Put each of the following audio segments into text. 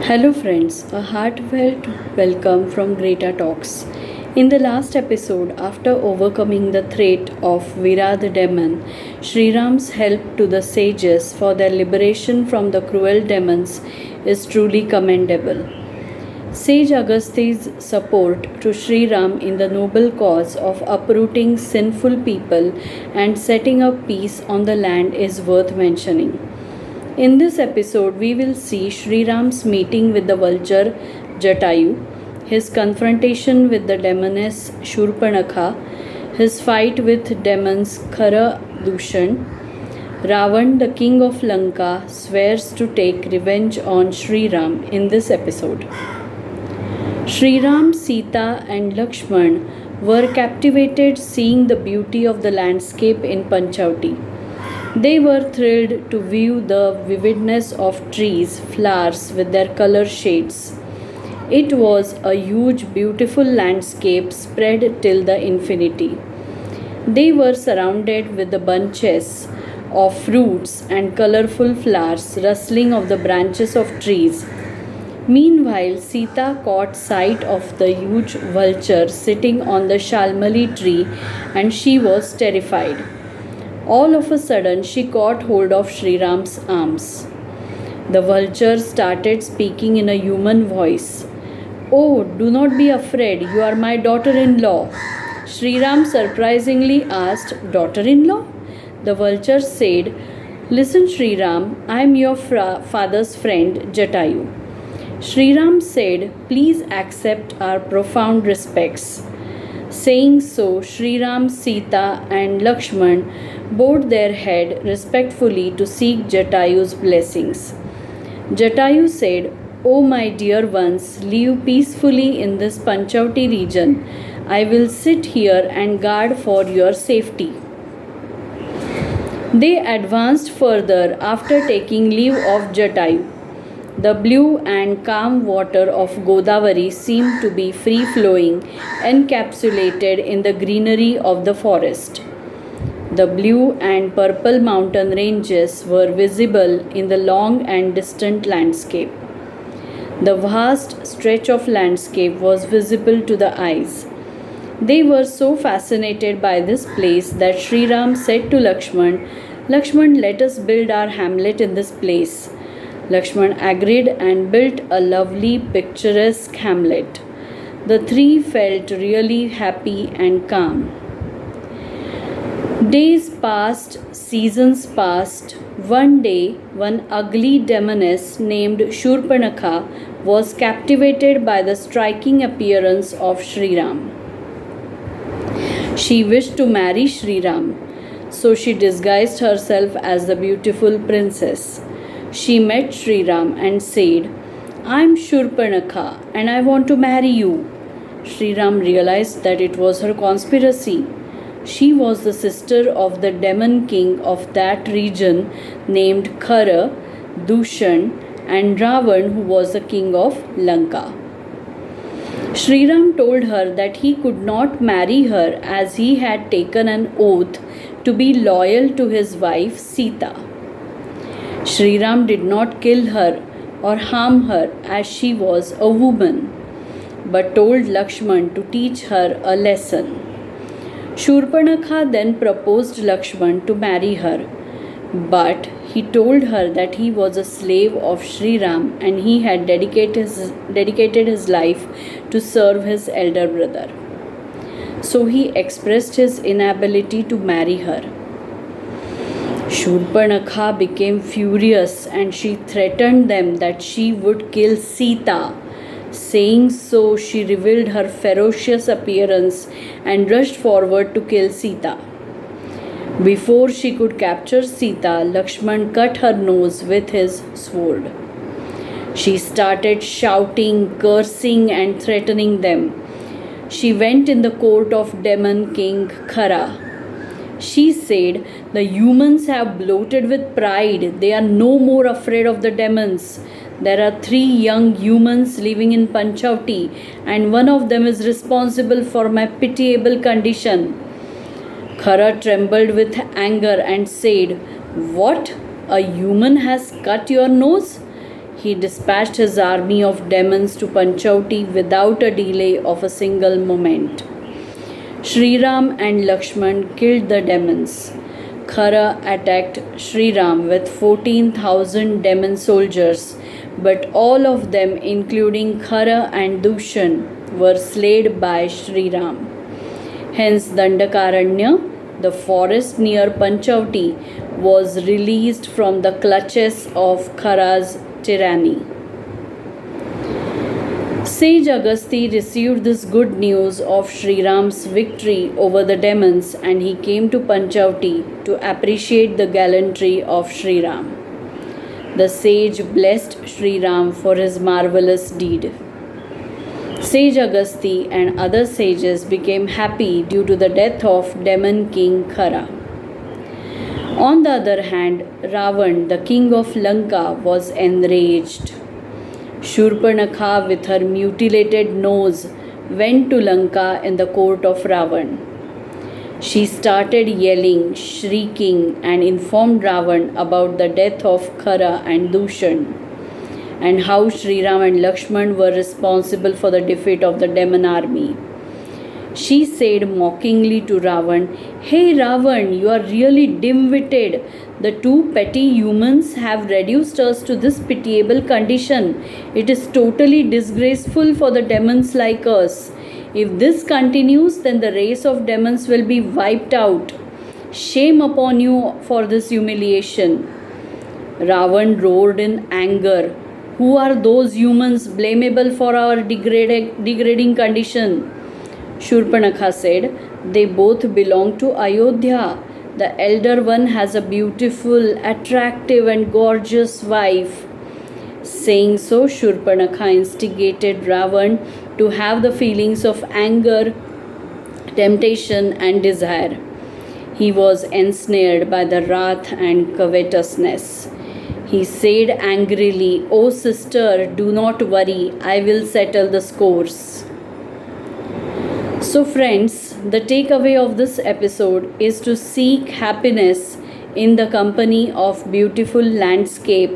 Hello, friends, a heartfelt welcome from Greta Talks. In the last episode, after overcoming the threat of Vira the demon, Shriram's help to the sages for their liberation from the cruel demons is truly commendable. Sage Agasthi's support to Shriram in the noble cause of uprooting sinful people and setting up peace on the land is worth mentioning. In this episode, we will see Shriram's meeting with the vulture Jatayu, his confrontation with the demoness Shurpanaka, his fight with demons Kara and Dushan. Ravan, the king of Lanka, swears to take revenge on Shriram in this episode. Shriram, Sita, and Lakshman were captivated seeing the beauty of the landscape in Panchavati. They were thrilled to view the vividness of trees, flowers with their color shades. It was a huge, beautiful landscape spread till the infinity. They were surrounded with the bunches of fruits and colorful flowers rustling of the branches of trees. Meanwhile, Sita caught sight of the huge vulture sitting on the shalmali tree and she was terrified. All of a sudden, she caught hold of Shriram's arms. The vulture started speaking in a human voice. "Oh, do not be afraid, you are my daughter-in-law." Shriram surprisingly asked, "Daughter-in-law?" The vulture said, "Listen, Shriram, I am your father's friend, Jatayu." Shriram said, "Please accept our profound respects." Saying so, Shriram, Sita, and Lakshman bowed their head respectfully to seek Jatayu's blessings. Jatayu said, "O my dear ones, live peacefully in this Panchavati region. I will sit here and guard for your safety." They advanced further after taking leave of Jatayu. The blue and calm water of Godavari seemed to be free-flowing, encapsulated in the greenery of the forest. The blue and purple mountain ranges were visible in the long and distant landscape. The vast stretch of landscape was visible to the eyes. They were so fascinated by this place that Shriram said to Lakshman, "Lakshman, let us build our hamlet in this place." Lakshman agreed and built a lovely picturesque hamlet. The three felt really happy and calm. Days passed, seasons passed. One day, one ugly demoness named Shurpanaka was captivated by the striking appearance of Shriram. She wished to marry Shriram, so she disguised herself as the beautiful princess. She met Shriram and said, "I am Shurpanaka and I want to marry you." Shriram realized that it was her conspiracy. She was the sister of the demon king of that region named Kara, Dushan, and Ravan, who was the king of Lanka. Shriram told her that he could not marry her as he had taken an oath to be loyal to his wife Sita. Shriram did not kill her or harm her as she was a woman, but told Lakshman to teach her a lesson. Shurpanakha then proposed Lakshman to marry her, but he told her that he was a slave of Shriram and he had dedicated his life to serve his elder brother. So he expressed his inability to marry her. Shurpanakha became furious and she threatened them that she would kill Sita. Saying so, she revealed her ferocious appearance and rushed forward to kill Sita. Before she could capture Sita, Lakshman cut her nose with his sword. She started shouting, cursing, and threatening them. She went in the court of demon king Kara. She said, "The humans have bloated with pride. They are no more afraid of the demons. There are 3 young humans living in Panchavati, and one of them is responsible for my pitiable condition." Kara trembled with anger and said, "What? A human has cut your nose?" he dispatched his army of demons to Panchavati without a delay of a single moment. Shriram and Lakshman killed the demons. Kara attacked Shriram with 14,000 demon soldiers, but all of them, including Kara and Dushan, were slain by Shriram. Hence, Dandakaranya, the forest near Panchavati, was released from the clutches of Kara's tyranny. Sage Agasti received this good news of Shriram's victory over the demons, and he came to Panchavati to appreciate the gallantry of Shriram. The sage blessed Shriram for his marvelous deed. Sage Agasti and other sages became happy due to the death of demon king Kara. On the other hand, Ravan, the king of Lanka, was enraged. Shurpanaka, with her mutilated nose, went to Lanka in the court of Ravan. She started yelling, shrieking, and informed Ravan about the death of Kara and Dushan, and how Shriram and Lakshman were responsible for the defeat of the demon army. She said mockingly to Ravan, "Hey Ravan, you are really dim-witted. The two petty humans have reduced us to this pitiable condition. It is totally disgraceful for the demons like us. If this continues, then the race of demons will be wiped out. Shame upon you for this humiliation." Ravan roared in anger, "Who are those humans blamable for our degrading condition?" Shurpanaka said, "They both belong to Ayodhya. The elder one has a beautiful, attractive, and gorgeous wife." Saying so, Shurpanaka instigated Ravan to have the feelings of anger, temptation, and desire. He was ensnared by the wrath and covetousness. He said angrily, "O sister, do not worry, I will settle the scores." So friends, the takeaway of this episode is to seek happiness in the company of beautiful landscape,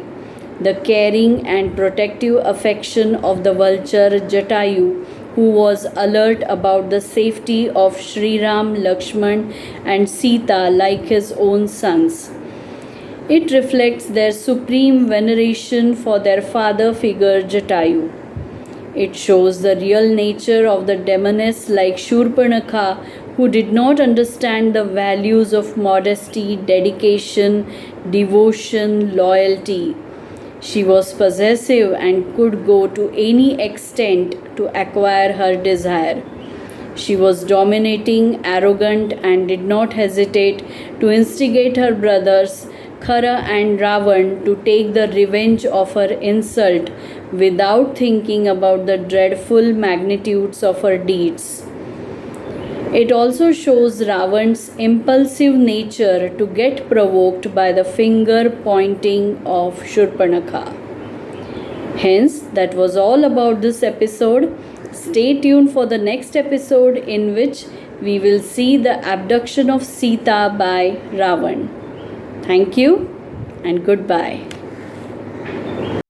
the caring and protective affection of the vulture Jatayu, who was alert about the safety of Shriram, Lakshman, and Sita like his own sons. It reflects their supreme veneration for their father figure Jatayu. It shows the real nature of the demoness like Shurpanaka, who did not understand the values of modesty, dedication, devotion, loyalty. She was possessive and could go to any extent to acquire her desire. She was dominating, arrogant, and did not hesitate to instigate her brothers Kara and Ravan to take the revenge of her insult without thinking about the dreadful magnitudes of her deeds. It also shows Ravan's impulsive nature to get provoked by the finger pointing of Shurpanaka. Hence, that was all about this episode. Stay tuned for the next episode, in which we will see the abduction of Sita by Ravan. Thank you and goodbye.